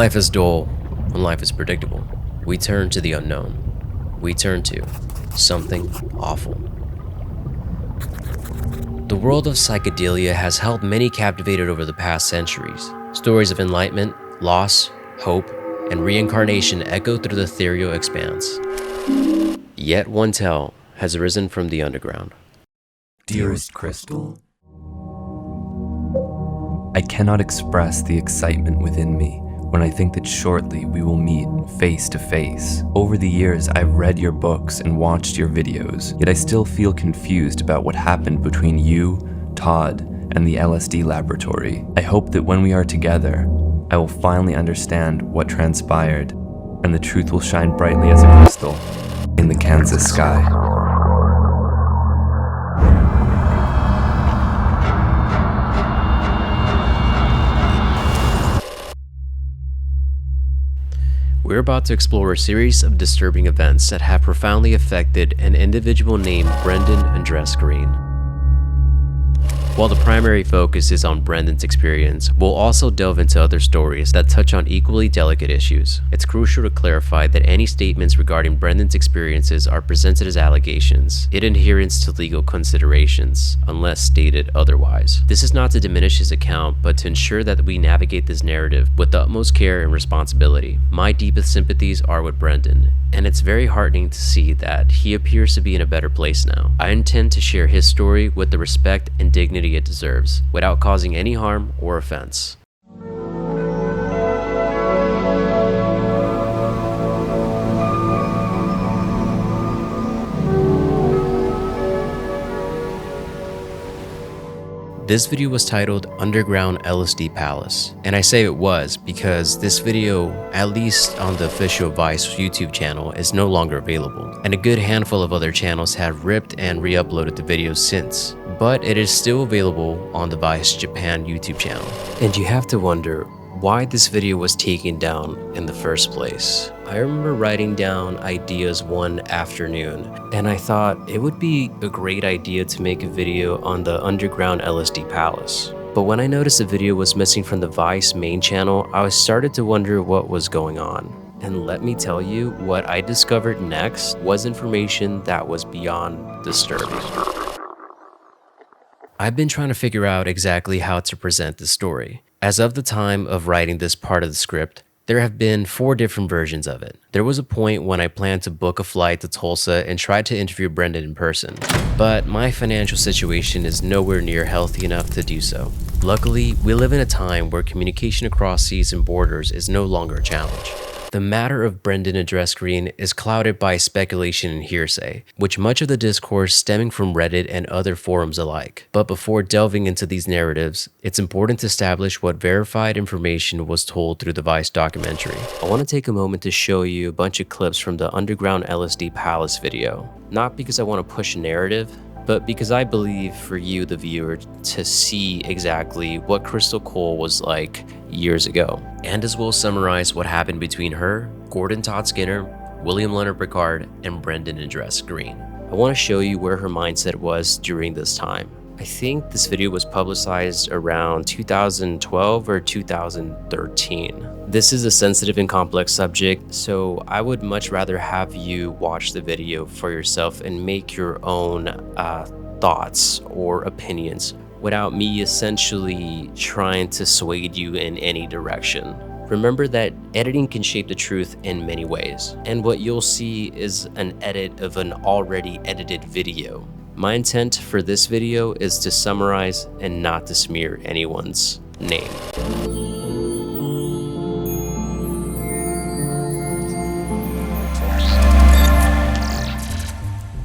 life is dull, when life is predictable, we turn to the unknown. We turn to something awful. The world of psychedelia has held many captivated over the past centuries. Stories of enlightenment, loss, hope, and reincarnation echo through the ethereal expanse. Yet one tale has arisen from the underground. Dearest Crystal, I cannot express the excitement within me when I think that shortly we will meet face to face. Over the years, I've read your books and watched your videos, yet I still feel confused about what happened between you, Todd, and the LSD laboratory. I hope that when we are together, I will finally understand what transpired, and the truth will shine brightly as a crystal in the Kansas sky. We're about to explore a series of disturbing events that have profoundly affected an individual named Brendan Andres Green. While the primary focus is on Brendan's experience, we'll also delve into other stories that touch on equally delicate issues. It's crucial to clarify that any statements regarding Brendan's experiences are presented as allegations, in adherence to legal considerations, unless stated otherwise. This is not to diminish his account, but to ensure that we navigate this narrative with the utmost care and responsibility. My deepest sympathies are with Brendan, and it's very heartening to see that he appears to be in a better place now. I intend to share his story with the respect and dignity it deserves, without causing any harm or offense. This video was titled Underground LSD Palace, and I say it was because this video, at least on the official Vice YouTube channel, is no longer available, and a good handful of other channels have ripped and re-uploaded the video since, but it is still available on the Vice Japan YouTube channel. And you have to wonder why this video was taken down in the first place. I remember writing down ideas one afternoon, and I thought it would be a great idea to make a video on the underground LSD palace. But when I noticed the video was missing from the Vice main channel, I started to wonder what was going on. And let me tell you, what I discovered next was information that was beyond disturbing. I've been trying to figure out exactly how to present the story. As of the time of writing this part of the script, there have been 4 different versions of it. There was a point when I planned to book a flight to Tulsa and try to interview Brendan in person, but my financial situation is nowhere near healthy enough to do so. Luckily, we live in a time where communication across seas and borders is no longer a challenge. The matter of Brendan Andres Green is clouded by speculation and hearsay, which much of the discourse stemming from Reddit and other forums alike. But before delving into these narratives, it's important to establish what verified information was told through the Vice documentary. I want to take a moment to show you a bunch of clips from the Underground LSD Palace video. Not because I want to push a narrative, but because I believe for you, the viewer, to see exactly what Crystal Cole was like years ago, and as well summarize what happened between her, Gordon Todd Skinner, William Leonard Picard, and Brendan Andres Green. I want to show you where her mindset was during this time. I think this video was publicized around 2012 or 2013. This is a sensitive and complex subject, so I would much rather have you watch the video for yourself and make your own thoughts or opinions without me essentially trying to sway you in any direction. Remember that editing can shape the truth in many ways, and what you'll see is an edit of an already edited video. My intent for this video is to summarize and not to smear anyone's name.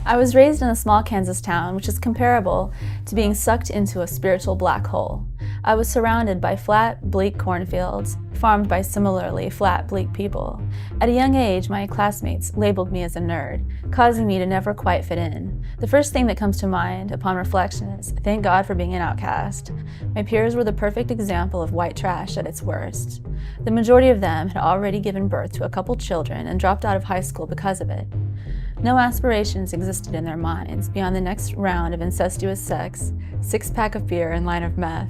I was raised in a small Kansas town, which is comparable to being sucked into a spiritual black hole. I was surrounded by flat, bleak cornfields, farmed by similarly flat, bleak people. At a young age, my classmates labeled me as a nerd, causing me to never quite fit in. The first thing that comes to mind upon reflection is, thank God for being an outcast. My peers were the perfect example of white trash at its worst. The majority of them had already given birth to a couple children and dropped out of high school because of it. No aspirations existed in their minds beyond the next round of incestuous sex, 6-pack of beer, and line of meth.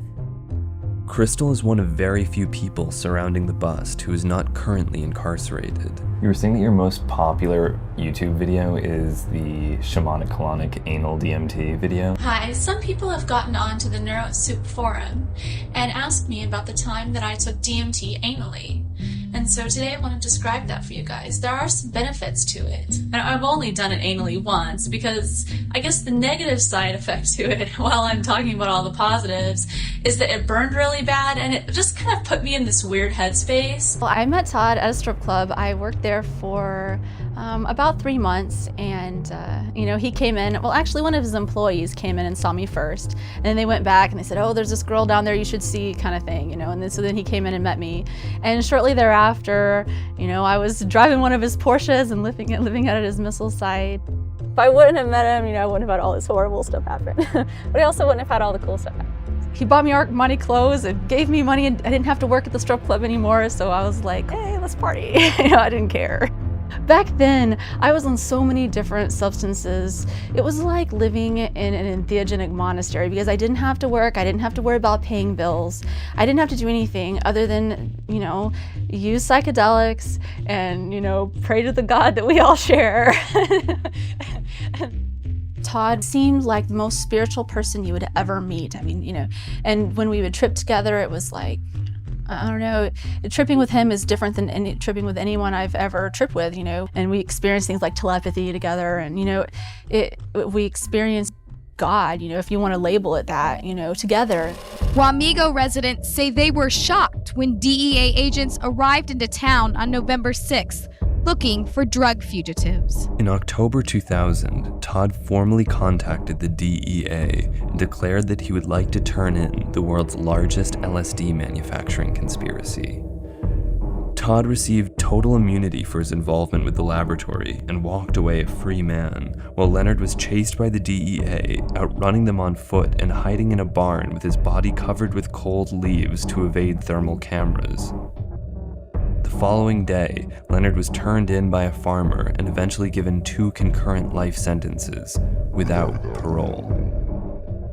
Crystal is one of very few people surrounding the bust who is not currently incarcerated. You were saying that your most popular YouTube video is the shamanic colonic anal DMT video? Hi, some people have gotten onto the NeuroSoup forum and asked me about the time that I took DMT anally. And so today I want to describe that for you guys. There are some benefits to it. And I've only done it anally once because I guess the negative side effect to it, while I'm talking about all the positives, is that it burned really bad and it just kind of put me in this weird headspace. Well, I met Todd at a strip club. I worked there for about 3 months, and he came in. Well, actually, one of his employees came in and saw me first, and then they went back and they said, "Oh, there's this girl down there you should see," kind of thing, And then so then he came in and met me, and shortly thereafter, I was driving one of his Porsches and living at his missile site. If I wouldn't have met him, I wouldn't have had all this horrible stuff happen. But I also wouldn't have had all the cool stuff happen. He bought me money clothes and gave me money, and I didn't have to work at the strip club anymore, so I was like, hey, let's party. I didn't care. Back then, I was on so many different substances. It was like living in an entheogenic monastery because I didn't have to work, I didn't have to worry about paying bills. I didn't have to do anything other than, use psychedelics and, pray to the God that we all share. Todd seemed like the most spiritual person you would ever meet. And when we would trip together, it was like, I don't know, tripping with him is different than tripping with anyone I've ever tripped with, and we experienced things like telepathy together, and, we experienced God, if you want to label it that, together. Wamego residents say they were shocked when DEA agents arrived into town on November 6th, looking for drug fugitives. In October 2000, Todd formally contacted the DEA and declared that he would like to turn in the world's largest LSD manufacturing conspiracy. Todd received total immunity for his involvement with the laboratory and walked away a free man, while Leonard was chased by the DEA, outrunning them on foot and hiding in a barn with his body covered with cold leaves to evade thermal cameras. The following day, Leonard was turned in by a farmer and eventually given 2 concurrent life sentences, without parole.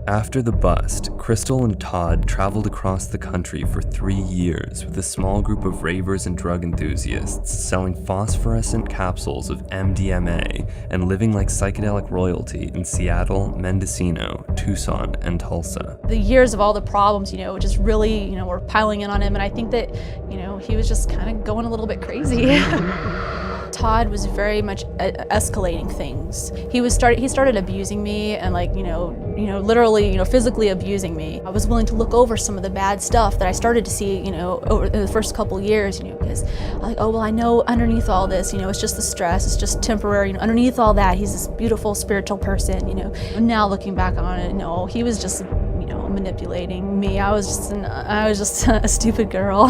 After the bust, Crystal and Todd traveled across the country for 3 years with a small group of ravers and drug enthusiasts selling phosphorescent capsules of MDMA and living like psychedelic royalty in Seattle, Mendocino, Tucson, and Tulsa. The years of all the problems, just really, were piling in on him, and I think that, he was just kind of going a little bit crazy. Todd was very much escalating things. He started abusing me and literally, physically abusing me. I was willing to look over some of the bad stuff that I started to see, over the first couple years, because I'm like, oh, well, I know underneath all this, it's just the stress, it's just temporary. Underneath all that, he's this beautiful spiritual person, And now looking back on it, no, he was just, manipulating me. I was just a stupid girl,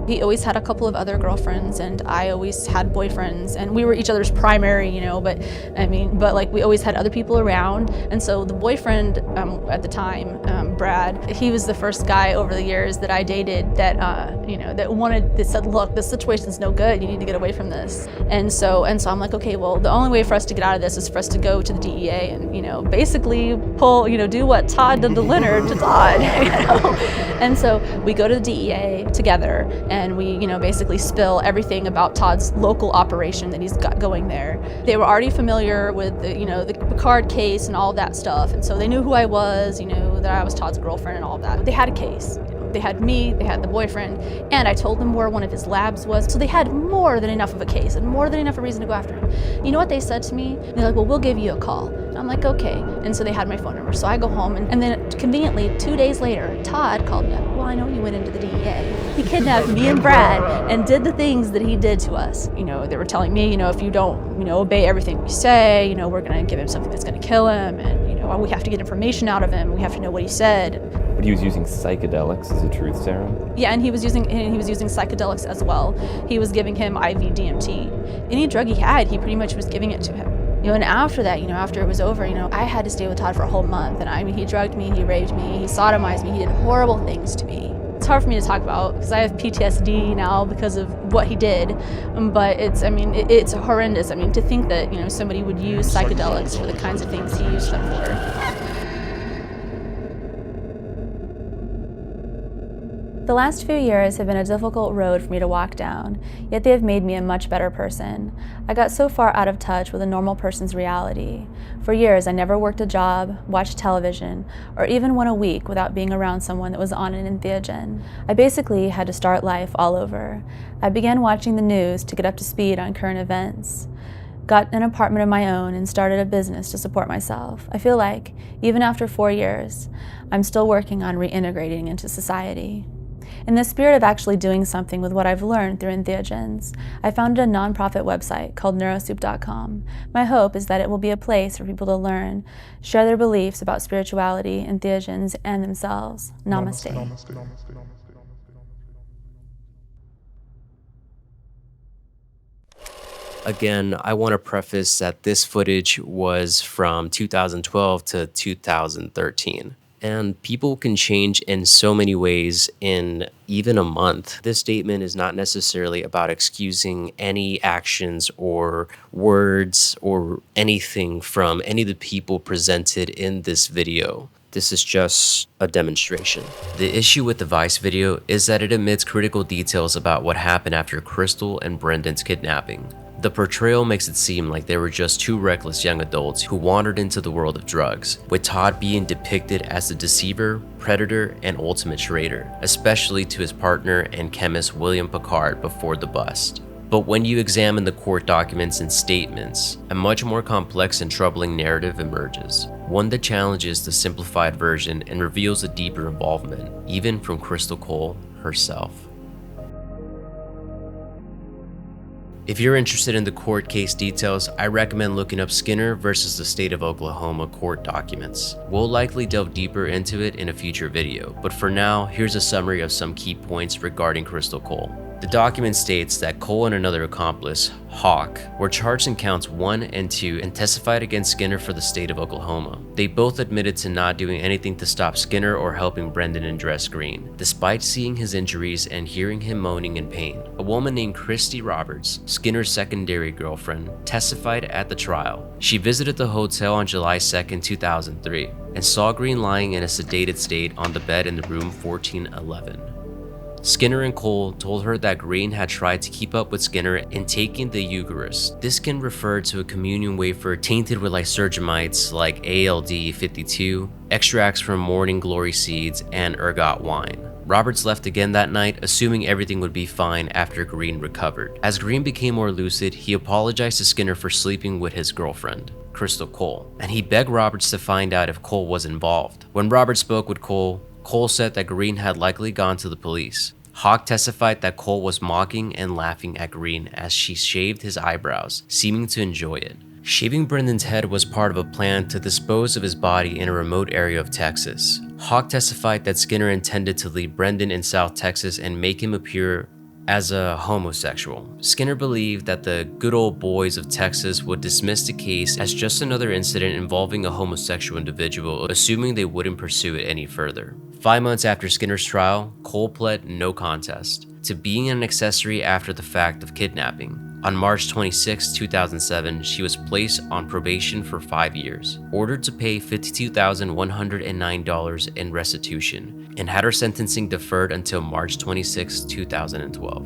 He always had a couple of other girlfriends, and I always had boyfriends, and we were each other's primary, but we always had other people around. And so the boyfriend at the time, Brad, he was the first guy over the years that I dated that said, look, this situation's no good. You need to get away from this. And so I'm like, okay, well, the only way for us to get out of this is for us to go to the DEA and, basically do what Todd did to Leonard to Todd, And so we go to the DEA together, and we, basically spill everything about Todd's local operation that he's got going there. They were already familiar with the Picard case and all of that stuff, and so they knew who I was, that I was Todd's girlfriend and all of that. They had a case. They had me, they had the boyfriend, and I told them where one of his labs was. So they had more than enough of a case and more than enough of a reason to go after him. You know what they said to me? They're like, well, we'll give you a call. And I'm like, okay. And so they had my phone number. So I go home, and then conveniently 2 days later, Todd called me up. Well, I know you went into the DEA. He kidnapped me and Brad and did the things that he did to us. They were telling me, if you don't, obey everything we say, we're gonna give him something that's gonna kill him, and we have to get information out of him. We have to know what he said. But he was using psychedelics as a truth serum? Yeah, and he was using psychedelics as well. He was giving him IV DMT. Any drug he had, he pretty much was giving it to him. And after that, after it was over, I had to stay with Todd for a whole month. And he drugged me, he raped me, he sodomized me, he did horrible things to me. It's hard for me to talk about because I have PTSD now because of what he did. But it's horrendous. To think that, somebody would use psychedelics for the kinds of things he used them for. The last few years have been a difficult road for me to walk down, yet they have made me a much better person. I got so far out of touch with a normal person's reality. For years, I never worked a job, watched television, or even went a week without being around someone that was on an entheogen. I basically had to start life all over. I began watching the news to get up to speed on current events, got an apartment of my own, and started a business to support myself. I feel like, even after 4 years, I'm still working on reintegrating into society. In the spirit of actually doing something with what I've learned through entheogens, I founded a nonprofit website called neurosoup.com. My hope is that it will be a place for people to learn, share their beliefs about spirituality, entheogens, and themselves. Namaste. Again, I want to preface that this footage was from 2012 to 2013. And people can change in so many ways in even a month. This statement is not necessarily about excusing any actions or words or anything from any of the people presented in this video. This is just a demonstration. The issue with the Vice video is that it omits critical details about what happened after Crystal and Brendan's kidnapping. The portrayal makes it seem like they were just two reckless young adults who wandered into the world of drugs, with Todd being depicted as the deceiver, predator, and ultimate traitor, especially to his partner and chemist William Picard before the bust. But when you examine the court documents and statements, a much more complex and troubling narrative emerges, one that challenges the simplified version and reveals a deeper involvement, even from Crystal Cole herself. If you're interested in the court case details, I recommend looking up Skinner versus the State of Oklahoma court documents. We'll likely delve deeper into it in a future video, but for now, here's a summary of some key points regarding Crystal Cole. The document states that Cole and another accomplice, Hawk, were charged in counts 1 and 2 and testified against Skinner for the state of Oklahoma. They both admitted to not doing anything to stop Skinner or helping Brendan undress Green, despite seeing his injuries and hearing him moaning in pain. A woman named Christy Roberts, Skinner's secondary girlfriend, testified at the trial. She visited the hotel on July 2nd, 2003, and saw Green lying in a sedated state on the bed in the room 1411. Skinner and Cole told her that Green had tried to keep up with Skinner in taking the Eucharist. This can refer to a communion wafer tainted with lysergamites like ALD 52, extracts from morning glory seeds, and ergot wine. Roberts left again that night, assuming everything would be fine after Green recovered. As Green became more lucid, he apologized to Skinner for sleeping with his girlfriend, Crystal Cole, and he begged Roberts to find out if Cole was involved. When Roberts spoke with Cole said that Green had likely gone to the police. Hawk testified that Cole was mocking and laughing at Green as she shaved his eyebrows, seeming to enjoy it. Shaving Brendan's head was part of a plan to dispose of his body in a remote area of Texas. Hawk testified that Skinner intended to leave Brendan in South Texas and make him appear as a homosexual. Skinner believed that the good old boys of Texas would dismiss the case as just another incident involving a homosexual individual, assuming they wouldn't pursue it any further. 5 months after Skinner's trial, Cole pled no contest to being an accessory after the fact of kidnapping. On March 26, 2007, she was placed on probation for 5 years, ordered to pay $52,109 in restitution, and had her sentencing deferred until March 26, 2012.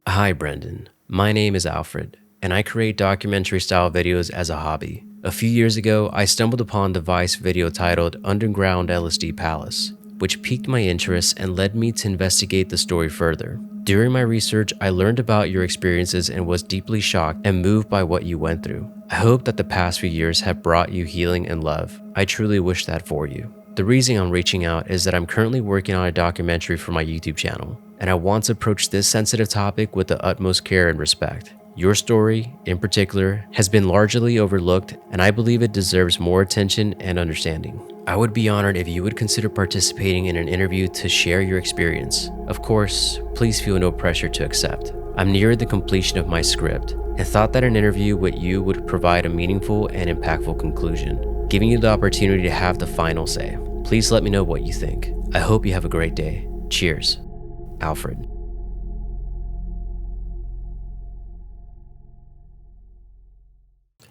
Hi Brendan, my name is Alfred, and I create documentary-style videos as a hobby. A few years ago, I stumbled upon the Vice video titled Underground LSD Palace, which piqued my interest and led me to investigate the story further. During my research, I learned about your experiences and was deeply shocked and moved by what you went through. I hope that the past few years have brought you healing and love. I truly wish that for you. The reason I'm reaching out is that I'm currently working on a documentary for my YouTube channel, and I want to approach this sensitive topic with the utmost care and respect. Your story, in particular, has been largely overlooked, and I believe it deserves more attention and understanding. I would be honored if you would consider participating in an interview to share your experience. Of course, please feel no pressure to accept. I'm near the completion of my script and thought that an interview with you would provide a meaningful and impactful conclusion, giving you the opportunity to have the final say. Please let me know what you think. I hope you have a great day. Cheers. Alfred.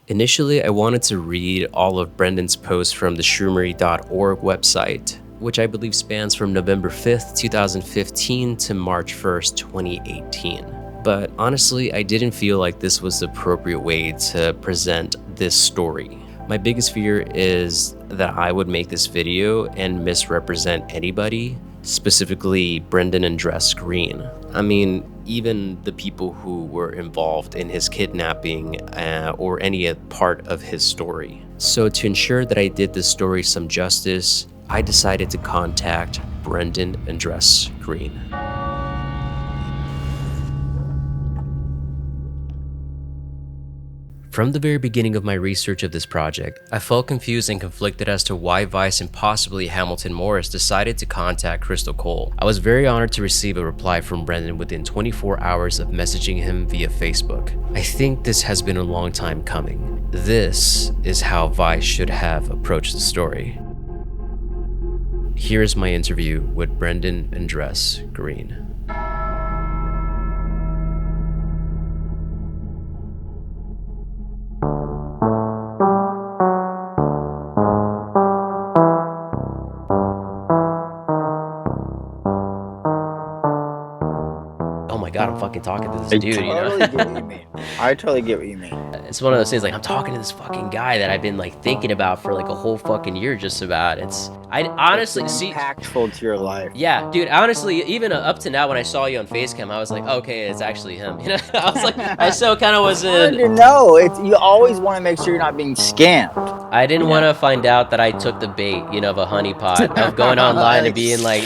Initially, I wanted to read all of Brendan's posts from the shroomery.org website, which I believe spans from November 5th, 2015 to March 1st, 2018. But honestly, I didn't feel like this was the appropriate way to present this story. My biggest fear is that I would make this video and misrepresent anybody, specifically Brendan and Dress Green. I mean, even the people who were involved in his kidnapping or any part of his story. So to ensure that I did this story some justice, I decided to contact Brendan and Dress Green. From the very beginning of my research of this project, I felt confused and conflicted as to why Vice and possibly Hamilton Morris decided to contact Crystal Cole. I was very honored to receive a reply from Brendan within 24 hours of messaging him via Facebook. I think this has been a long time coming. This is how Vice should have approached the story. Here is my interview with Brendan and Dress Green. God, I'm fucking talking to this dude, you know? Get what you mean. I totally get what you mean. It's one of those things, like, I'm talking to this fucking guy that I've been, like, thinking about for, like, a whole fucking year just about. I honestly, see... impactful to your life. Yeah, dude, honestly, even up to now when I saw you on Facecam, I was like, okay, it's actually him. You know, I was like, I still kind of was in... No, you always want to make sure you're not being scammed. I didn't want to find out that I took the bait, you know, of a honeypot, of going online and being like,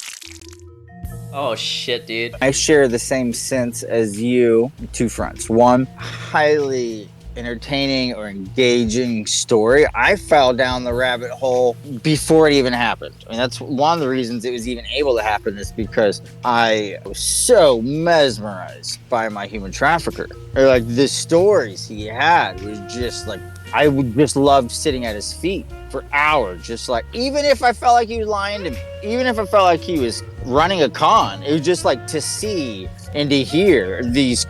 oh shit, dude. I share the same sense as you. Two fronts. One, highly entertaining or engaging story. I fell down the rabbit hole before it even happened. I mean, that's one of the reasons it was even able to happen, is because I was so mesmerized by my human trafficker. Or like the stories he had was just like, I would just love sitting at his feet for hours, just like, even if I felt like he was lying to me, even if I felt like he was running a con, it was just like to see and to hear these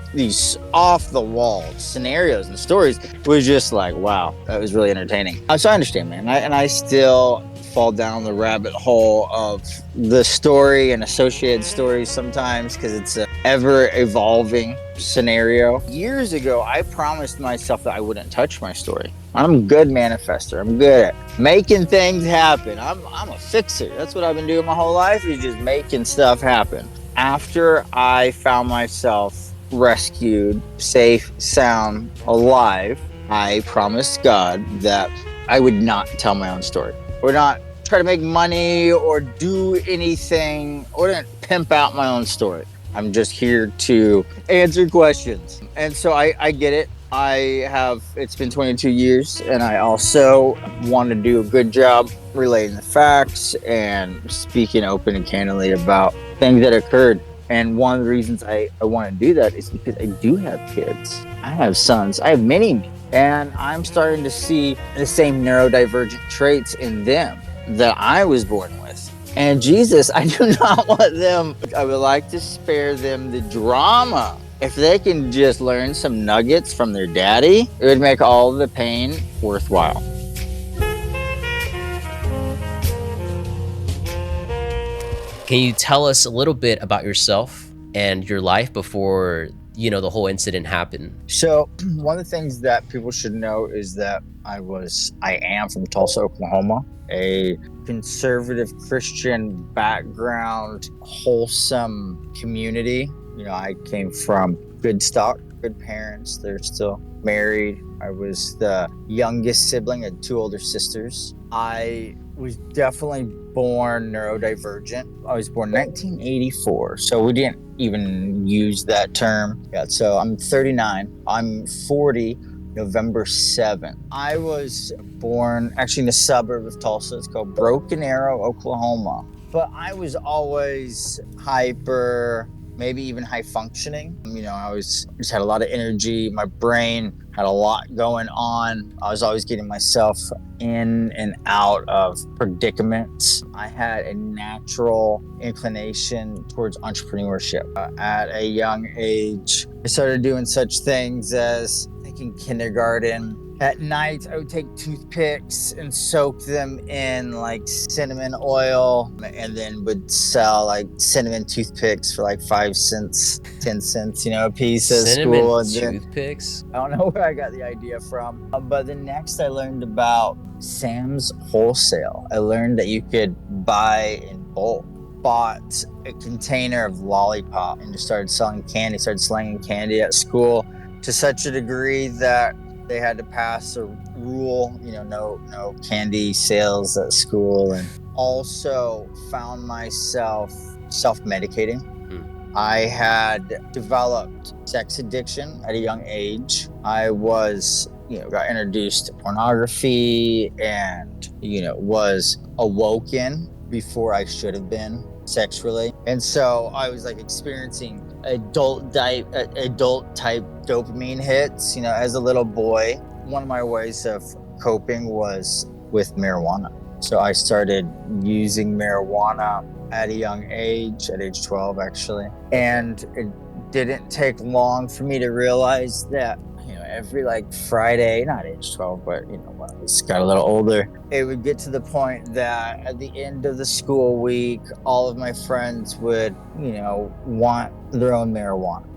off the wall scenarios and stories was just like, wow, that was really entertaining. So I understand, man, and I still fall down the rabbit hole of the story and associated stories sometimes, because it's an ever evolving scenario. Years ago, I promised myself that I wouldn't touch my story. I'm a good manifester. I'm good at making things happen. I'm a fixer. That's what I've been doing my whole life, is just making stuff happen. After I found myself rescued, safe, sound, alive, I promised God that I would not tell my own story, or not try to make money or do anything, or to pimp out my own story. I'm just here to answer questions. And so I get it. It's been 22 years, and I also want to do a good job relating the facts and speaking open and candidly about things that occurred. And one of the reasons I want to do that is because I do have kids. I have sons. I have many, and I'm starting to see the same neurodivergent traits in them that I was born with. And Jesus, I do not want them. I would like to spare them the drama. If they can just learn some nuggets from their daddy, it would make all the pain worthwhile. Can you tell us a little bit about yourself and your life before, you know, the whole incident happened? So one of the things that people should know is that I am from Tulsa, Oklahoma, a conservative Christian background, wholesome community. You know, I came from good stock, good parents. They're still married. I was the youngest sibling, I had two older sisters. I was definitely born neurodivergent. I was born 1984, so we didn't even use that term. Yeah, so I'm 39. I'm 40 November 7th. I was born actually in a suburb of Tulsa. It's called Broken Arrow, Oklahoma. But I was always hyper, maybe even high functioning. You know, I just had a lot of energy. My brain had a lot going on. I was always getting myself in and out of predicaments. I had a natural inclination towards entrepreneurship. At a young age, I started doing such things as taking kindergarten At night, I would take toothpicks and soak them in like cinnamon oil, and then would sell like cinnamon toothpicks for like 5 cents, 10 cents, a piece at Cinnamon school. And then toothpicks? I don't know where I got the idea from. But then next, I learned about Sam's Wholesale. I learned that you could buy in bulk. Bought a container of lollipop and just started selling candy, started slanging candy at school to such a degree that they had to pass a rule, no candy sales at school. And also found myself self-medicating. I had developed sex addiction at a young age. I was, got introduced to pornography and, was awoken before I should have been sexually. And so I was like experiencing adult type dopamine hits, as a little boy. One of my ways of coping was with marijuana. So I started using marijuana at a young age, at age 12 actually. And it didn't take long for me to realize that, every like Friday, not age 12, but when I got a little older, it would get to the point that at the end of the school week, all of my friends would, want their own marijuana.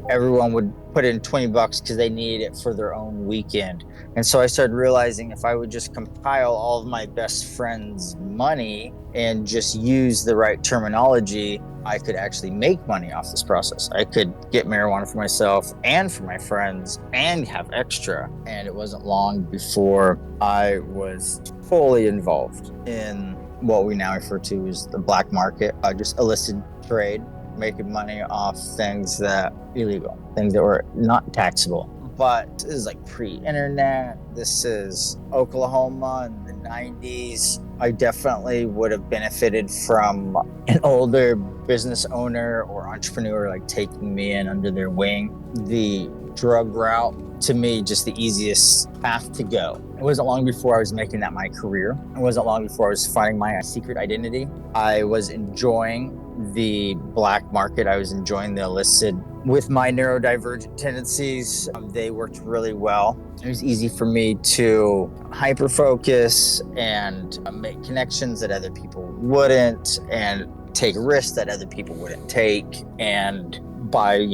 Everyone would put in $20 because they needed it for their own weekend. And so I started realizing if I would just compile all of my best friends' money and just use the right terminology, I could actually make money off this process. I could get marijuana for myself and for my friends and have extra. And it wasn't long before I was fully involved in what we now refer to as the black market, just illicit trade, making money off things that illegal, things that were not taxable. But this is like pre-internet. This is Oklahoma in the 90s. I definitely would have benefited from an older business owner or entrepreneur like taking me in under their wing. The drug route, to me, just the easiest path to go. It wasn't long before I was making that my career. It wasn't long before I was finding my secret identity. I was enjoying the black market. I was enjoying the illicit. With my neurodivergent tendencies, they worked really well. It was easy for me to hyper focus and make connections that other people wouldn't, and take risks that other people wouldn't take. And by,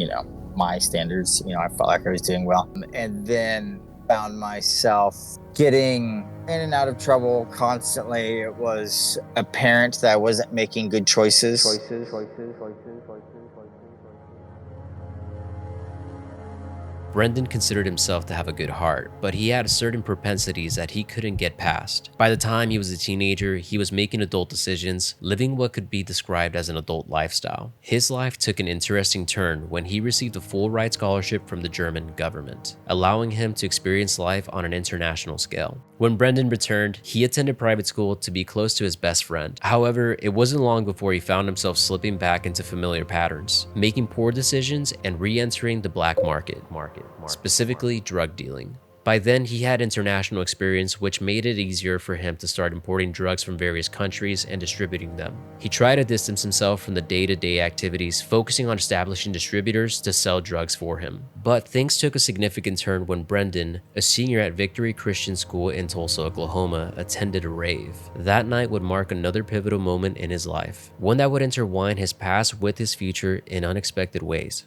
my standards, I felt like I was doing well. And then found myself getting in and out of trouble constantly. It was apparent that I wasn't making good choices. Brendan considered himself to have a good heart, but he had certain propensities that he couldn't get past. By the time he was a teenager, he was making adult decisions, living what could be described as an adult lifestyle. His life took an interesting turn when he received a full ride scholarship from the German government, allowing him to experience life on an international scale. When Brendan returned, he attended private school to be close to his best friend. However, it wasn't long before he found himself slipping back into familiar patterns, making poor decisions and re-entering the black market, specifically drug dealing. By then, he had international experience, which made it easier for him to start importing drugs from various countries and distributing them. He tried to distance himself from the day-to-day activities, focusing on establishing distributors to sell drugs for him. But things took a significant turn when Brendan, a senior at Victory Christian School in Tulsa, Oklahoma, attended a rave. That night would mark another pivotal moment in his life, one that would intertwine his past with his future in unexpected ways.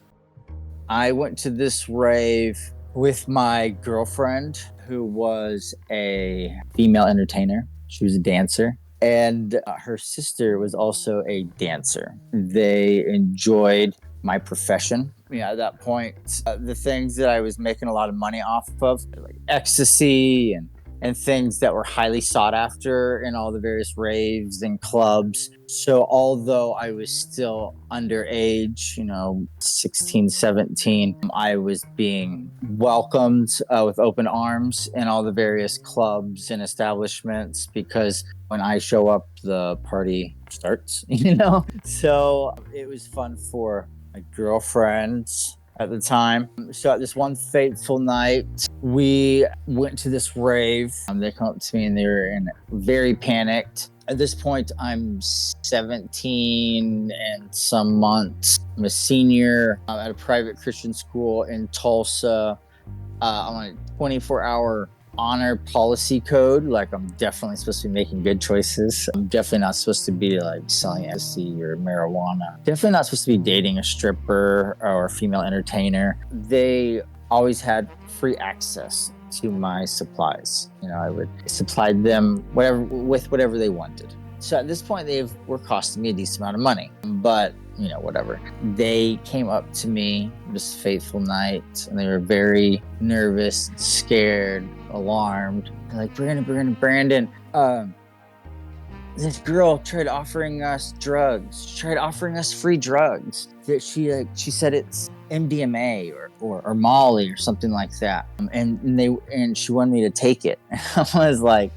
I went to this rave with my girlfriend, who was a female entertainer. She was a dancer, and her sister was also a dancer. They enjoyed my profession. At that point, the things that I was making a lot of money off of, like ecstasy and things that were highly sought after in all the various raves and clubs. So although I was still underage, 16, 17, I was being welcomed with open arms in all the various clubs and establishments, because when I show up, the party starts, So it was fun for my girlfriends at the time. So at this one fateful night, we went to this rave. They come up to me and they were very panicked. At this point, I'm 17 and some months. I'm a senior at a private Christian school in Tulsa. I'm on a 24-hour honor policy code. Like, I'm definitely supposed to be making good choices. I'm definitely not supposed to be like selling LSD or marijuana. Definitely not supposed to be dating a stripper or a female entertainer. They always had free access to my supplies. You know, I would supply them whatever they wanted. So at this point, they were costing me a decent amount of money, but you know, whatever. They came up to me this fateful night, and they were very nervous, scared, alarmed. They're like, Brandon, this girl tried offering us drugs. She tried offering us free drugs. That she said it's MDMA or Molly or something like that. And she wanted me to take it. I was like,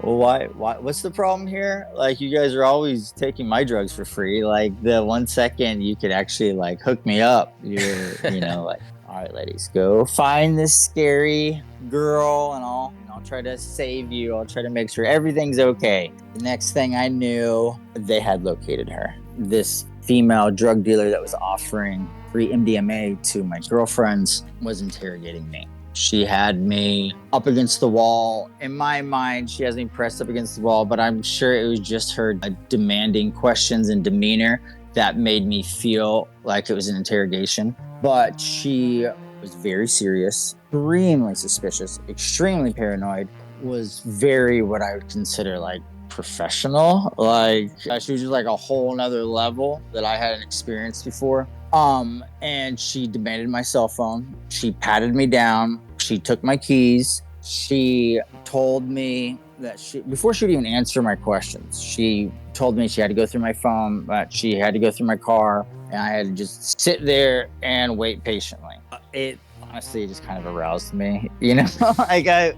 well, why? What's the problem here? Like, you guys are always taking my drugs for free. Like, the 1 second you could actually like hook me up, you know, like, all right, ladies, go find this scary girl, and I'll try to save you. I'll try to make sure everything's okay. The next thing I knew, they had located her. This female drug dealer that was offering free MDMA to my girlfriends was interrogating me. She had me up against the wall. In my mind, she has me pressed up against the wall, but I'm sure it was just her demanding questions and demeanor that made me feel like it was an interrogation. But she was very serious, extremely suspicious, extremely paranoid, was very what I would consider like professional. Like, she was just like a whole nother level that I hadn't experienced before. And she demanded my cell phone. She patted me down. She took my keys. She told me that before she would even answer my questions, she told me she had to go through my phone, but she had to go through my car, and I had to just sit there and wait patiently. It honestly just kind of aroused me, you know. Like, I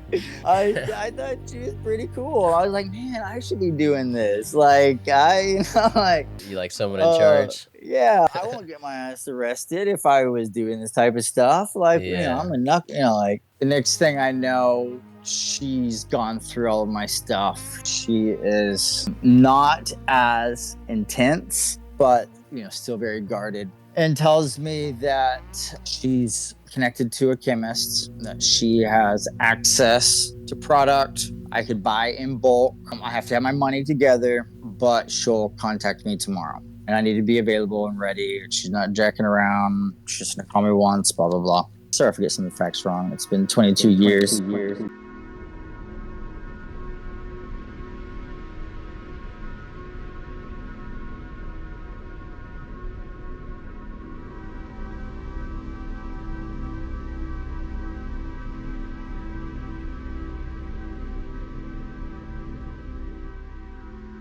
thought she was pretty cool. I was like, man, I should be doing this. Like, like, You like someone in charge? Yeah, I won't get my ass arrested if I was doing this type of stuff. Like, you know, I'm a like, the next thing I know, she's gone through all of my stuff. She is not as intense, but, you know, still very guarded, and tells me that she's connected to a chemist, that she has access to product I could buy in bulk. I have to have my money together, but she'll contact me tomorrow. And I need to be available and ready. She's not jacking around. She's just gonna call me once, blah, blah, blah. Sorry if I get some of the facts wrong. It's been 22 years.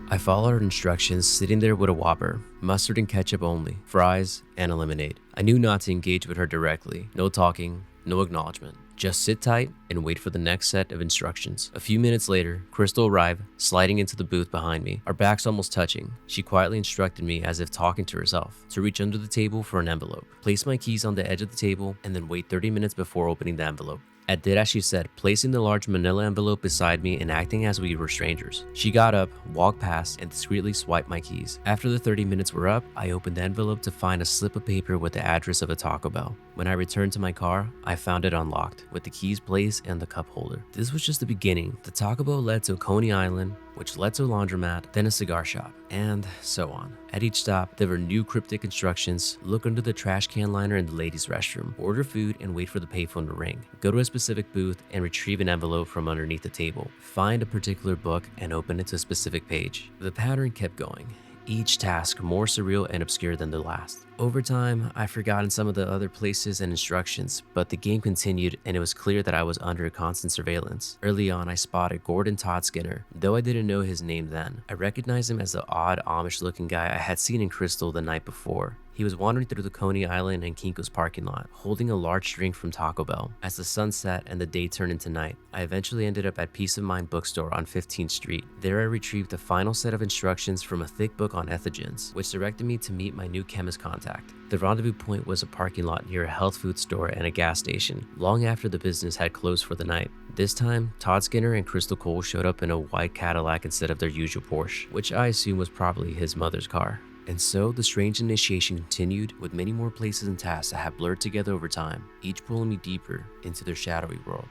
I followed instructions, sitting there with a Whopper, mustard and ketchup only, fries, and a lemonade. I knew not to engage with her directly. No talking, no acknowledgement. Just sit tight and wait for the next set of instructions. A few minutes later, Crystal arrived, sliding into the booth behind me, our backs almost touching. She quietly instructed me, as if talking to herself, to reach under the table for an envelope, place my keys on the edge of the table, and then wait 30 minutes before opening the envelope. I did as she said, placing the large manila envelope beside me and acting as we were strangers. She got up, walked past, and discreetly swiped my keys. After the 30 minutes were up, I opened the envelope to find a slip of paper with the address of a Taco Bell. When I returned to my car, I found it unlocked, with the keys placed and the cup holder. This was just the beginning. The Taco Bell led to Coney Island, which led to a laundromat, then a cigar shop, and so on. At each stop, there were new cryptic instructions: look under the trash can liner in the ladies' restroom, order food and wait for the payphone to ring, go to a specific booth and retrieve an envelope from underneath the table, find a particular book and open it to a specific page. The pattern kept going, each task more surreal and obscure than the last. Over time, I've forgotten some of the other places and instructions, but the game continued and it was clear that I was under constant surveillance. Early on, I spotted Gordon Todd Skinner. Though I didn't know his name then, I recognized him as the odd Amish-looking guy I had seen in Crystal the night before. He was wandering through the Coney Island and Kinko's parking lot, holding a large drink from Taco Bell. As the sun set and the day turned into night, I eventually ended up at Peace of Mind bookstore on 15th Street. There I retrieved the final set of instructions from a thick book on ethogens, which directed me to meet my new chemist contact. The rendezvous point was a parking lot near a health food store and a gas station, long after the business had closed for the night. This time, Todd Skinner and Crystal Cole showed up in a white Cadillac instead of their usual Porsche, which I assume was probably his mother's car. And so the strange initiation continued, with many more places and tasks that have blurred together over time, each pulling me deeper into their shadowy world.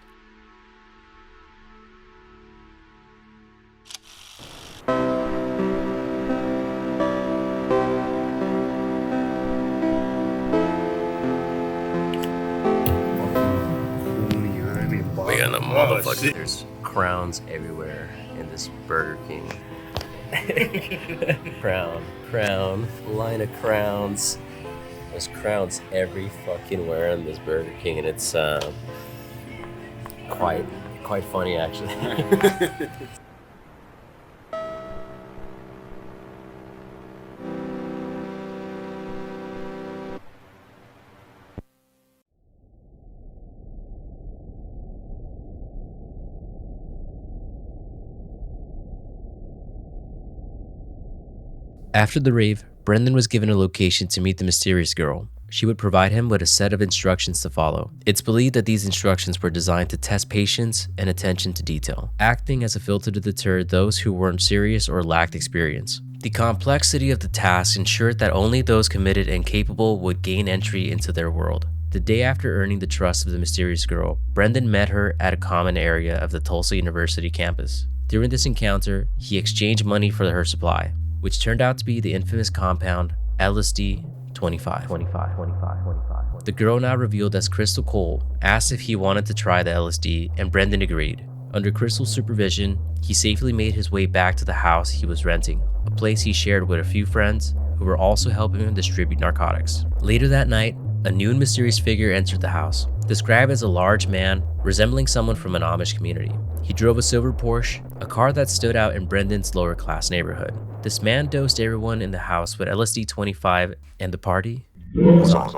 We got a motherfucker. There's crowns everywhere in this Burger King. Crown, line of crowns. There's crowns every fucking where in this Burger King, and it's quite funny actually. After the rave, Brendan was given a location to meet the mysterious girl. She would provide him with a set of instructions to follow. It's believed that these instructions were designed to test patience and attention to detail, acting as a filter to deter those who weren't serious or lacked experience. The complexity of the task ensured that only those committed and capable would gain entry into their world. The day after earning the trust of the mysterious girl, Brendan met her at a common area of the Tulsa University campus. During this encounter, he exchanged money for her supply, which turned out to be the infamous compound LSD 25. The girl, now revealed as Crystal Cole, asked if he wanted to try the LSD, and Brendan agreed. Under Crystal's supervision, he safely made his way back to the house he was renting, a place he shared with a few friends who were also helping him distribute narcotics. Later that night, a new and mysterious figure entered the house, described as a large man resembling someone from an Amish community. He drove a silver Porsche, a car that stood out in Brendan's lower class neighborhood. This man dosed everyone in the house with LSD 25, and the party was on.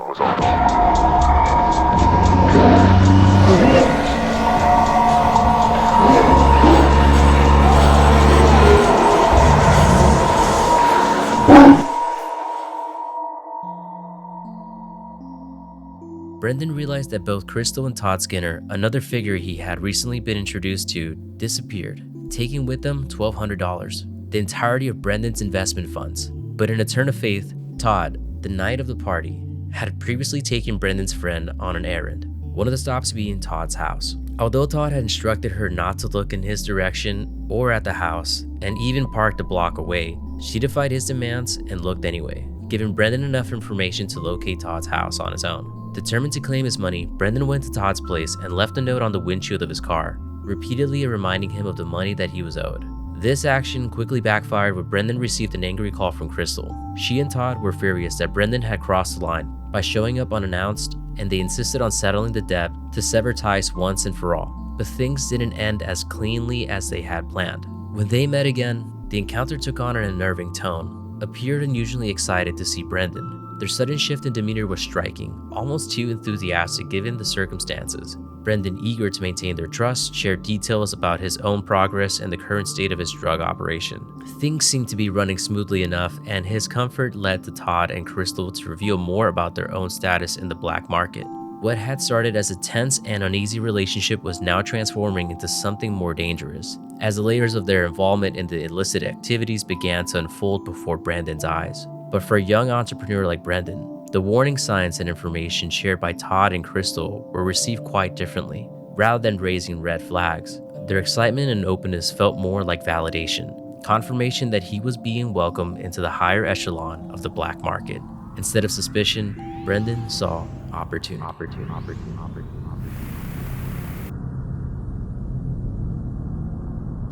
Brendan realized that both Crystal and Todd Skinner, another figure he had recently been introduced to, disappeared, taking with them $1,200, the entirety of Brendan's investment funds. But in a turn of faith, Todd, the night of the party, had previously taken Brendan's friend on an errand, one of the stops being Todd's house. Although Todd had instructed her not to look in his direction or at the house, and even parked a block away, she defied his demands and looked anyway, giving Brendan enough information to locate Todd's house on his own. Determined to claim his money, Brendan went to Todd's place and left a note on the windshield of his car, repeatedly reminding him of the money that he was owed. This action quickly backfired when Brendan received an angry call from Crystal. She and Todd were furious that Brendan had crossed the line by showing up unannounced, and they insisted on settling the debt to sever ties once and for all. But things didn't end as cleanly as they had planned. When they met again, the encounter took on an unnerving tone, appeared unusually excited to see Brendan. Their sudden shift in demeanor was striking, almost too enthusiastic given the circumstances. Brendan, eager to maintain their trust, shared details about his own progress and the current state of his drug operation. Things seemed to be running smoothly enough, and his comfort led to Todd and Crystal to reveal more about their own status in the black market. What had started as a tense and uneasy relationship was now transforming into something more dangerous, as the layers of their involvement in the illicit activities began to unfold before Brendan's eyes. But for a young entrepreneur like Brendan, the warning signs and information shared by Todd and Crystal were received quite differently. Rather than raising red flags, their excitement and openness felt more like validation, confirmation that he was being welcomed into the higher echelon of the black market. Instead of suspicion, Brendan saw opportunity.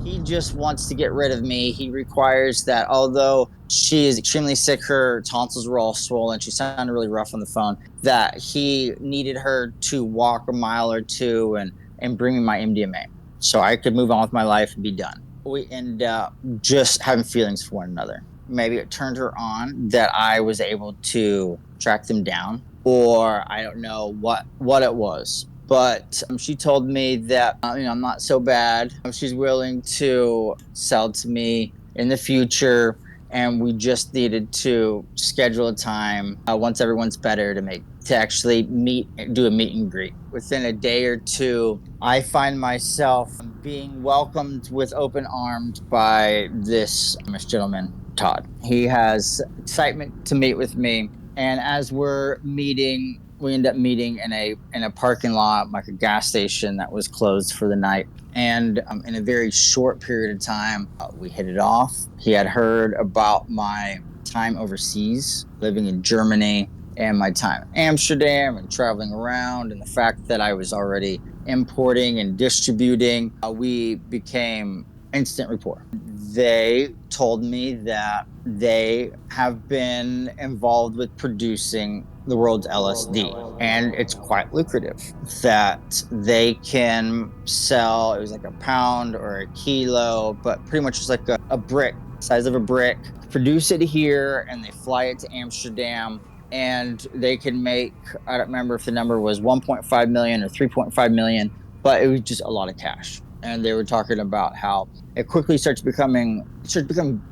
He just wants to get rid of me. He requires that, although she is extremely sick, her tonsils were all swollen, she sounded really rough on the phone, that he needed her to walk a mile or two and bring me my MDMA so I could move on with my life and be done. We ended up just having feelings for one another. Maybe it turned her on that I was able to track them down, or I don't know what it was. But she told me that I'm not so bad. She's willing to sell to me in the future, and we just needed to schedule a time once everyone's better to actually do a meet and greet. Within a day or two, I find myself being welcomed with open arms by this gentleman. Todd. He has excitement to meet with me. And as we're meeting, we end up meeting in a parking lot, like a gas station that was closed for the night. And in a very short period of time, we hit it off. He had heard about my time overseas, living in Germany, and my time in Amsterdam and traveling around, and the fact that I was already importing and distributing. We became instant rapport. They told me that they have been involved with producing the world's LSD, and it's quite lucrative. That they can sell, it was like a pound or a kilo, but pretty much just like a brick, size of a brick, produce it here, and they fly it to Amsterdam. And they can make, I don't remember if the number was 1.5 million or 3.5 million, but it was just a lot of cash. And they were talking about how it quickly starts becoming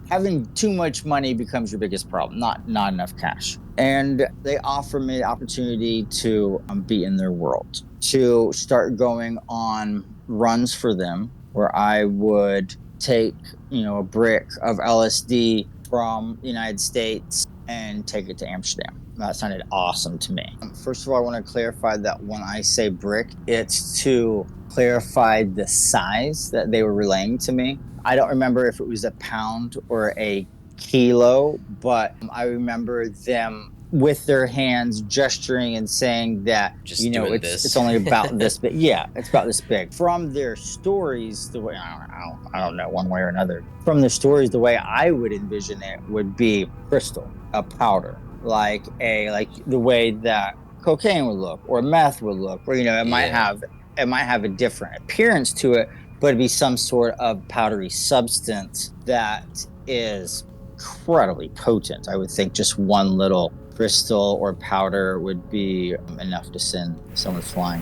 having too much money becomes your biggest problem, not enough cash. And they offer me the opportunity to be in their world, to start going on runs for them, where I would take, a brick of LSD from the United States and take it to Amsterdam. That sounded awesome to me. First of all, I want to clarify that when I say brick, it's to clarify the size that they were relaying to me. I don't remember if it was a pound or a kilo, but I remember them with their hands gesturing and saying that, Just doing it's only about this big. Yeah, it's about this big. From their stories, the way I don't know one way or another. From their stories, the way I would envision it would be crystal, a powder, like the way that cocaine would look or meth would look, or it might have a different appearance to it, but it'd be some sort of powdery substance that is incredibly potent. I would think just one little crystal or powder would be enough to send someone flying.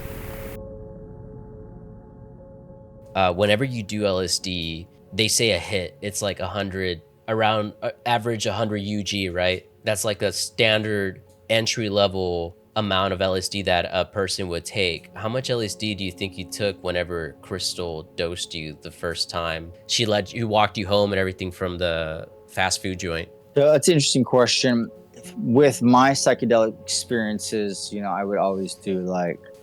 Whenever you do LSD, they say a hit, it's like 100, around average 100 UG, right? That's like a standard entry level amount of LSD that a person would take. How much LSD do you think you took whenever Crystal dosed you the first time? She walked you home and everything from the fast food joint. So that's an interesting question. With my psychedelic experiences, I would always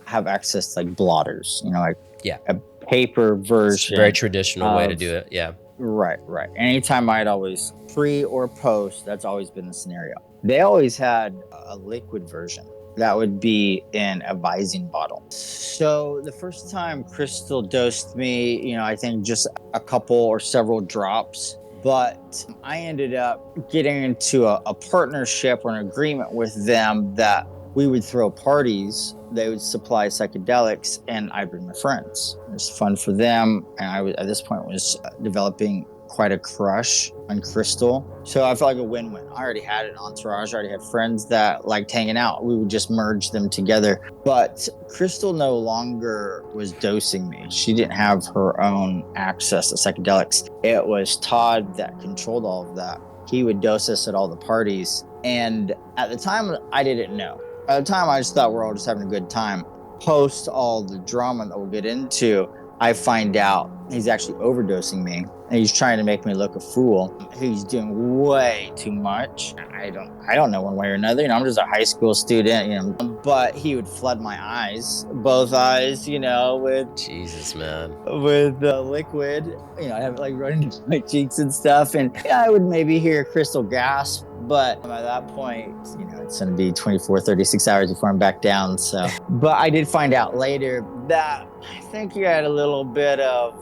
have access to blotters, a paper version. Very traditional way to do it. Yeah. Right. Anytime I'd always pre or post, that's always been the scenario. They always had a liquid version that would be in a Visine bottle. So the first time Crystal dosed me, I think just a couple or several drops. But I ended up getting into a partnership or an agreement with them that we would throw parties. They would supply psychedelics, and I'd bring my friends. It was fun for them, and I at this point was developing quite a crush on Crystal. So I felt like a win-win. I already had an entourage. I already had friends that liked hanging out. We would just merge them together. But Crystal no longer was dosing me. She didn't have her own access to psychedelics. It was Todd that controlled all of that. He would dose us at all the parties. And at the time, I didn't know. At the time, I just thought we're all just having a good time. Post all the drama that we'll get into, I find out he's actually overdosing me, and he's trying to make me look a fool. He's doing way too much. I don't know one way or another. I'm just a high school student, but he would flood my eyes, both eyes, with Jesus, man. With the liquid, I have it running down my cheeks and stuff. And I would maybe hear Crystal gasp, but by that point, it's going to be 24, 36 hours before I'm back down. So, but I did find out later that I think he had a little bit of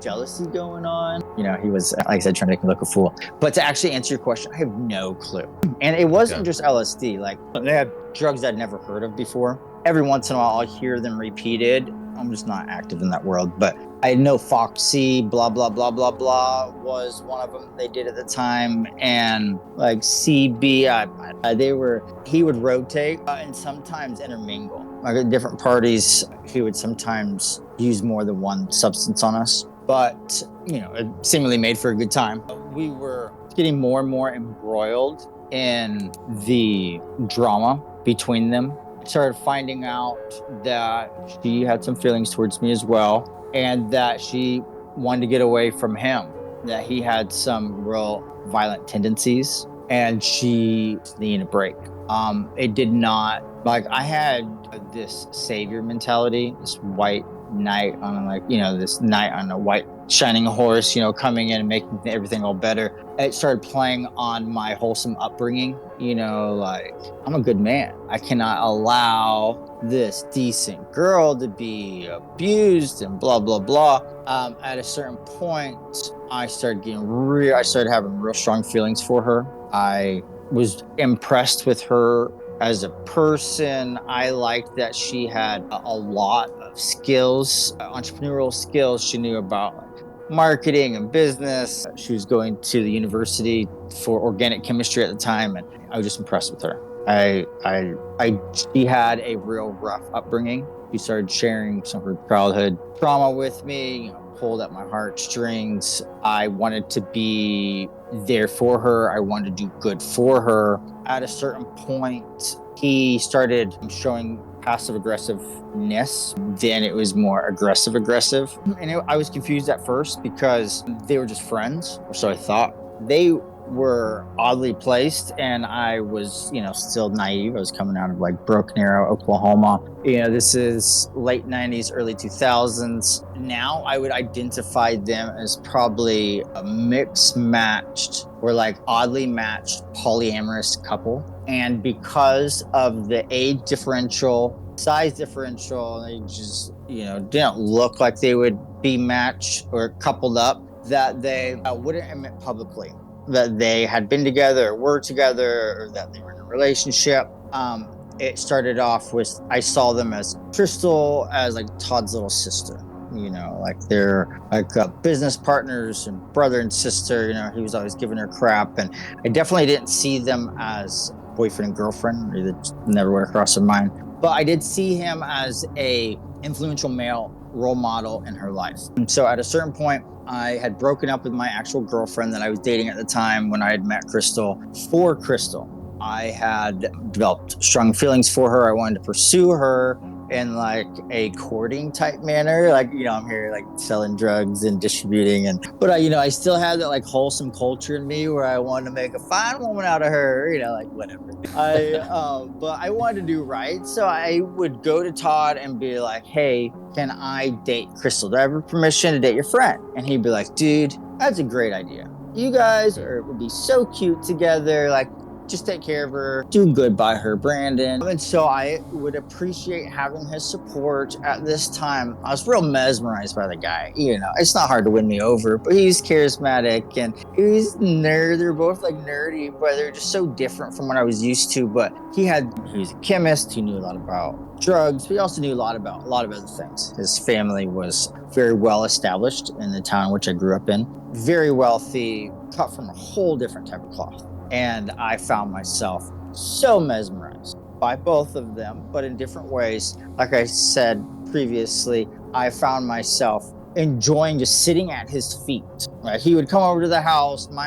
jealousy going on. He was, like I said, trying to make me look a fool. But to actually answer your question, I have no clue. And it wasn't just LSD. They had drugs I'd never heard of before. Every once in a while, I'll hear them repeated. I'm just not active in that world. But I know Foxy, blah, blah, blah, blah, blah, was one of them they did at the time. And CB, he would rotate and sometimes intermingle. At different parties, he would sometimes use more than one substance on us. But, it seemingly made for a good time. We were getting more and more embroiled in the drama between them. Started finding out that she had some feelings towards me as well, and that she wanted to get away from him. that he had some real violent tendencies, and she needed a break. It did not, like, I had this savior mentality, this white knight on, like, this knight on a white shining horse, coming in and making everything all better. It started playing on my wholesome upbringing, like, I'm a good man. I cannot allow this decent girl to be abused and blah blah blah. At a certain point, I started having real strong feelings for her. I was impressed with her as a person. I liked that she had a lot of skills, entrepreneurial skills. She knew about, like, marketing and business. She was going to the university for organic chemistry at the time, and I was just impressed with her. She had a real rough upbringing. She started sharing some of her childhood trauma with me, pulled at my heartstrings. I wanted to be there for her. I wanted to do good for her. At a certain point, he started showing passive aggressiveness. Then it was more aggressive. And I was confused at first because they were just friends, or so I thought. They were oddly placed, and I was, still naive. I was coming out of, like, Broken Arrow, Oklahoma. This is late 90s, early 2000s. Now I would identify them as probably a mixed matched, or like oddly matched polyamorous couple. And because of the age differential, size differential, they just, didn't look like they would be matched or coupled up, that they wouldn't admit publicly that they had been together or were together or that they were in a relationship. It started off with, I saw them as Crystal as, like, Todd's little sister. Like, they're like business partners and brother and sister. He was always giving her crap, and I definitely didn't see them as boyfriend and girlfriend. It never went across her mind. But I did see him as a influential male role model in her life. And so at a certain point, I had broken up with my actual girlfriend that I was dating at the time when I had met Crystal. For Crystal, I had developed strong feelings for her. I wanted to pursue her in, like, a courting type manner. Like, I'm here, like, selling drugs and distributing, but I still had that, like, wholesome culture in me where I wanted to make a fine woman out of her, like, whatever. But I wanted to do right. So I would go to Todd and be like, hey, can I date Crystal? Do I have your permission to date your friend? And he'd be like, dude, that's a great idea. You guys would be so cute together. Like, just take care of her, do good by her, Brandon. And so I would appreciate having his support at this time. I was real mesmerized by the guy. It's not hard to win me over, but he's charismatic and he's nerd. They're both, like, nerdy, but they're just so different from what I was used to. But he was a chemist. He knew a lot about drugs, but he also knew a lot of other things. His family was very well established in the town in which I grew up in. Very wealthy, cut from a whole different type of cloth. And I found myself so mesmerized by both of them, but in different ways. Like I said previously, I found myself enjoying just sitting at his feet. Like, he would come over to my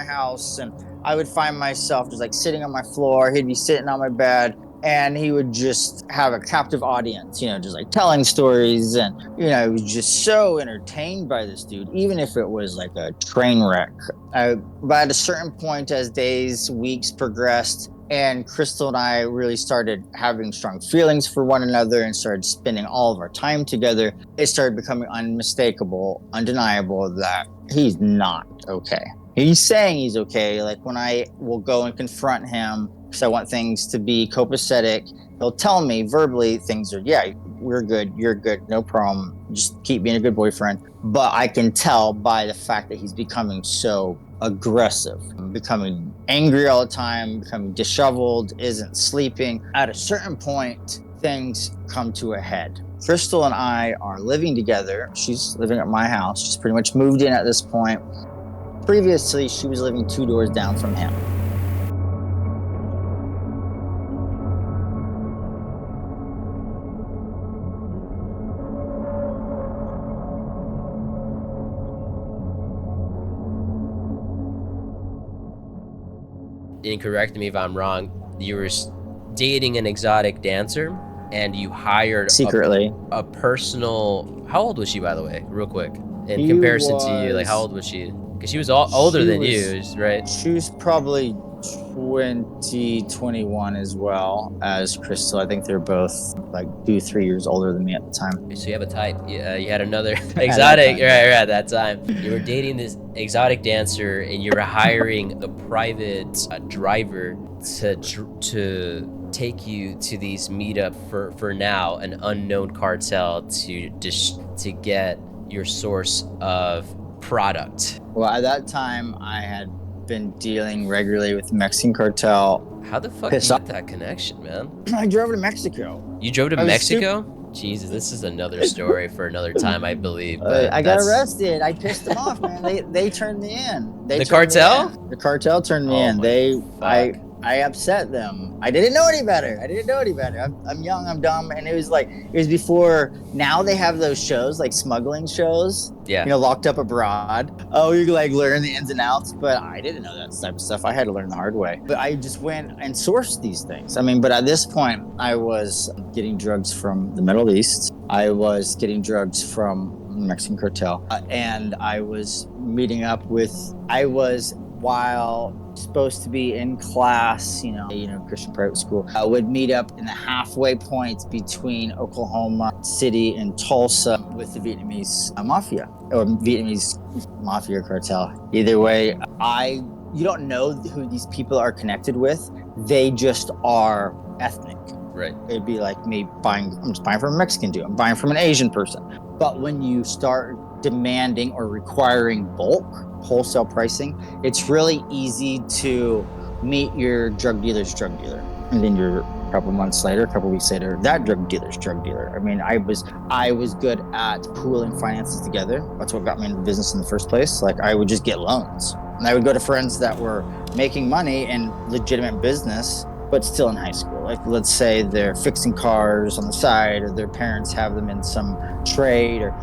house, and I would find myself just, like, sitting on my floor. He'd be sitting on my bed, and he would just have a captive audience, just, like, telling stories. And, I was just so entertained by this dude, even if it was like a train wreck. But at a certain point, as days, weeks progressed, and Crystal and I really started having strong feelings for one another and started spending all of our time together, it started becoming unmistakable, undeniable that he's not okay. He's saying he's okay. Like, when I will go and confront him, because I want things to be copacetic, he'll tell me verbally things are, yeah, we're good, you're good, no problem, just keep being a good boyfriend. But I can tell by the fact that he's becoming so aggressive, becoming angry all the time, becoming disheveled, isn't sleeping. At a certain point, things come to a head. Crystal and I are living together. She's living at my house. She's pretty much moved in at this point. Previously, she was living 2 doors down from him. And correct me if I'm wrong, you were dating an exotic dancer and you hired secretly a personal. How old was she, by the way, real quick? In comparison to you, like, how old was she? Because she was older than was- you, right? She was probably 21 as well as Crystal. I think they're both like 2-3 years older than me at the time. So you have a type. You had another exotic, time. right? At that time, you were dating this exotic dancer, and you were hiring a private driver to take you to these meetup for now an unknown cartel to get your source of product. Well, at that time, I had been dealing regularly with the Mexican cartel. How the fuck Piss did you off. get that connection, man? I drove to Mexico. You drove to I was Mexico? Jesus, this is another story for another time, I believe. But I got that's- arrested. I pissed them off, man. They turned me in. The turned cartel? me in. The cartel turned me Oh in. my fuck. I upset them. I didn't know any better. I'm young, I'm dumb, and it was before. Now they have those shows like smuggling shows. Yeah. You know, locked up abroad. Oh, you like learn the ins and outs, but I didn't know that type of stuff. I had to learn the hard way. But I just went and sourced these things. I mean, but at this point, I was getting drugs from the Middle East. I was getting drugs from the Mexican cartel, and I was meeting up with. While supposed to be in class, you know, Christian private school, I would meet up in the halfway point between Oklahoma City and Tulsa with the Vietnamese mafia or Vietnamese mafia cartel. Either way, you don't know who these people are connected with. They just are ethnic. Right. It'd be like me I'm just buying from a Mexican dude. I'm buying from an Asian person. But when you start demanding or requiring bulk, wholesale pricing, it's really easy to meet your drug dealer's drug dealer. And then you're a couple months later, a couple weeks later, that drug dealer's drug dealer. I mean, I was good at pooling finances together. That's what got me into business in the first place. Like, I would just get loans. And I would go to friends that were making money in legitimate business, but still in high school. Like, let's say they're fixing cars on the side, or their parents have them in some trade, or,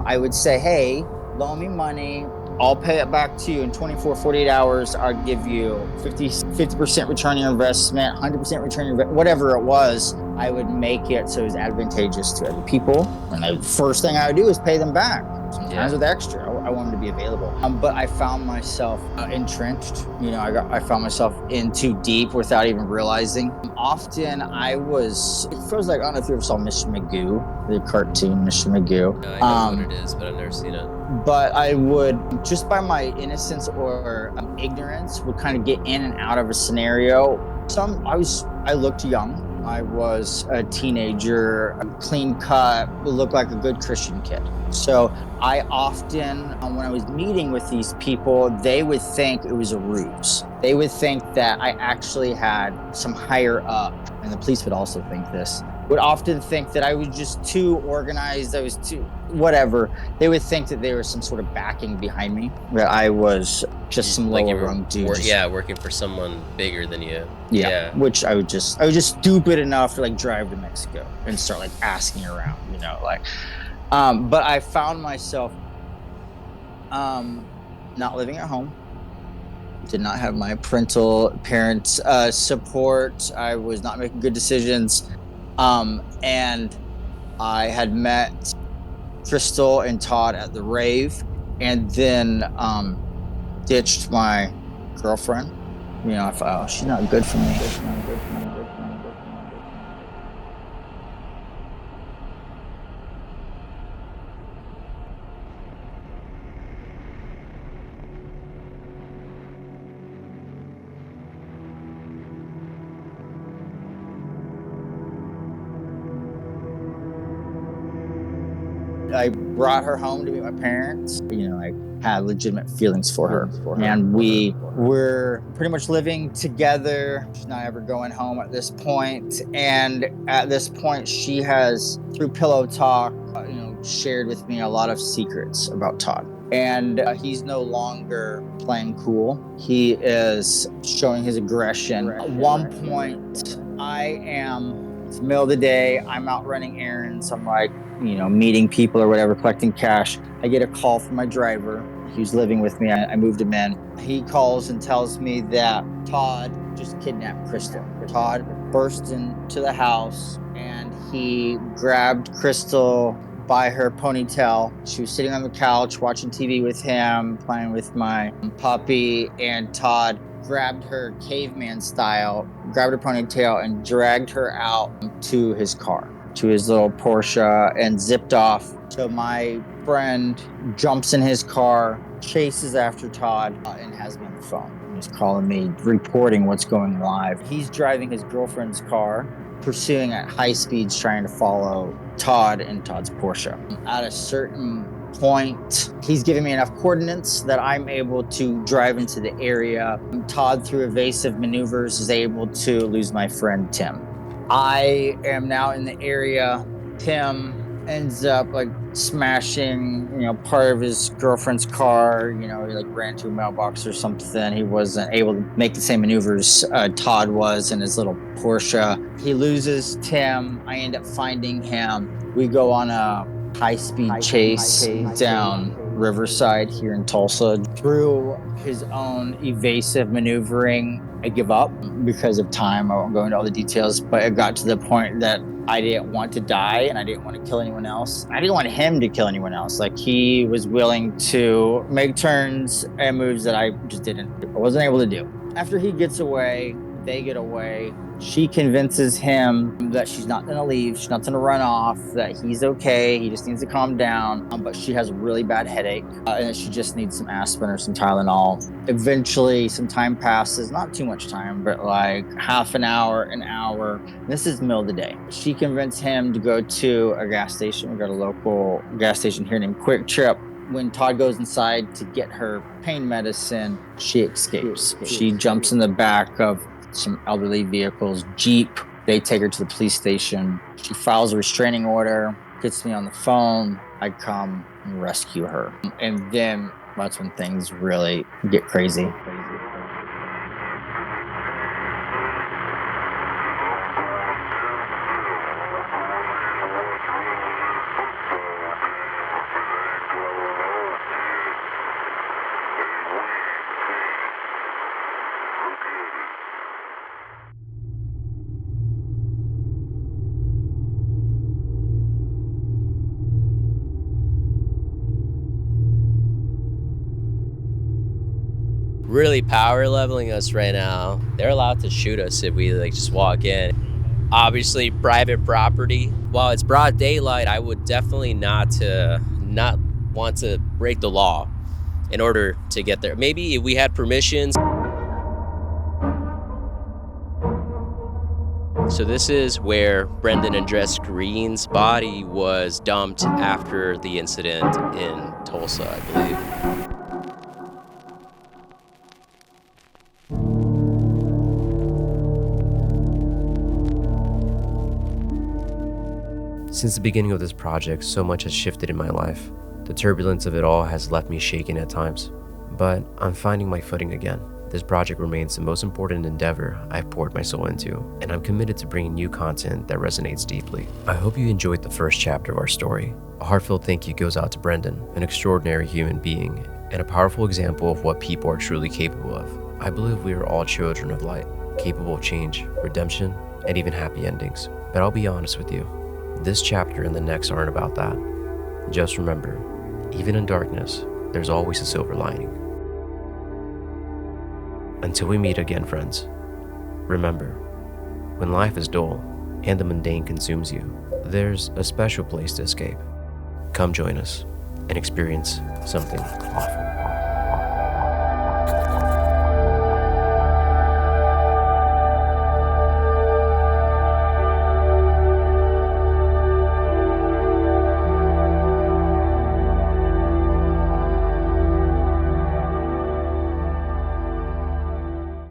I would say, hey, loan me money. I'll pay it back to you in 24, 48 hours. I'll give you 50% return on your investment, 100% return on your whatever it was. I would make it so it was advantageous to other people. And the first thing I would do is pay them back. Sometimes with extra. I want them to be available. But I found myself entrenched. I found myself in too deep without even realizing. Often it feels like, I don't know if you ever saw Mr. Magoo, the cartoon Mr. Magoo. No, I know what it is, but I've never seen it. But I would, just by my innocence or ignorance, would kind of get in and out of a scenario. I looked young. I was a teenager, clean cut, looked like a good Christian kid. So I often, when I was meeting with these people, they would think it was a ruse. They would think that I actually had some higher up, and the police would also think this, would often think that I was just too organized, I was too whatever. They would think that there was some sort of backing behind me, that I was just some lower rung dude. Working for someone bigger than you. Yeah. Which I was just stupid enough to like drive to Mexico and start like asking around, but I found myself not living at home. Did not have my parents' support. I was not making good decisions. And I had met Crystal and Todd at the rave, and then ditched my girlfriend. I thought, she's not good for me. I brought her home to meet my parents. I had legitimate feelings for her. And we were pretty much living together. She's not ever going home at this point. And at this point, she has, through pillow talk, shared with me a lot of secrets about Todd. And he's no longer playing cool. He is showing his aggression. At one point, it's the middle of the day, I'm out running errands. I'm like, meeting people or whatever, collecting cash. I get a call from my driver. He was living with me. I moved him in. He calls and tells me that Todd just kidnapped Crystal. Todd burst into the house and he grabbed Crystal by her ponytail. She was sitting on the couch watching TV with him, playing with my puppy, and Todd grabbed her caveman style, grabbed her ponytail, and dragged her out to his car, to his little Porsche, and zipped off. So my friend jumps in his car, chases after Todd, and has me on the phone. He's calling me, reporting what's going live. He's driving his girlfriend's car, pursuing at high speeds, trying to follow Todd and Todd's Porsche. At a certain point, he's giving me enough coordinates that I'm able to drive into the area. Todd, through evasive maneuvers, is able to lose my friend Tim. I am now in the area. Tim ends up smashing, part of his girlfriend's car. He ran to a mailbox or something. He wasn't able to make the same maneuvers Todd was in his little Porsche. He loses Tim. I end up finding him. We go on a high-speed chase down Riverside here in Tulsa. Through his own evasive maneuvering, I give up because of time. I won't go into all the details, but it got to the point that I didn't want to die and I didn't want to kill anyone else. I didn't want him to kill anyone else. He was willing to make turns and moves that I just I wasn't able to do. After he gets away, they get away. She convinces him that she's not going to leave. She's not going to run off, that he's okay. He just needs to calm down. But she has a really bad headache and that she just needs some aspirin or some Tylenol. Eventually, some time passes, not too much time, but half an hour, an hour. This is the middle of the day. She convinced him to go to a gas station. We got a local gas station here named Quick Trip. When Todd goes inside to get her pain medicine, she escapes. She jumps in the back of some elderly vehicle's Jeep. They take her to the police station. She files a restraining order, gets me on the phone. I come and rescue her. And then that's when things really get crazy. Really power leveling us right now. They're allowed to shoot us if we just walk in. Obviously private property. While it's broad daylight, I would definitely not want to break the law in order to get there. Maybe if we had permissions. So this is where Brendan Andres Green's body was dumped after the incident in Tulsa, I believe. Since the beginning of this project, so much has shifted in my life. The turbulence of it all has left me shaken at times, but I'm finding my footing again. This project remains the most important endeavor I've poured my soul into, and I'm committed to bringing new content that resonates deeply. I hope you enjoyed the first chapter of our story. A heartfelt thank you goes out to Brendan, an extraordinary human being, and a powerful example of what people are truly capable of. I believe we are all children of light, capable of change, redemption, and even happy endings. But I'll be honest with you, this chapter and the next aren't about that. Just remember, even in darkness, there's always a silver lining. Until we meet again, friends, remember, when life is dull and the mundane consumes you, there's a special place to escape. Come join us and experience something awful.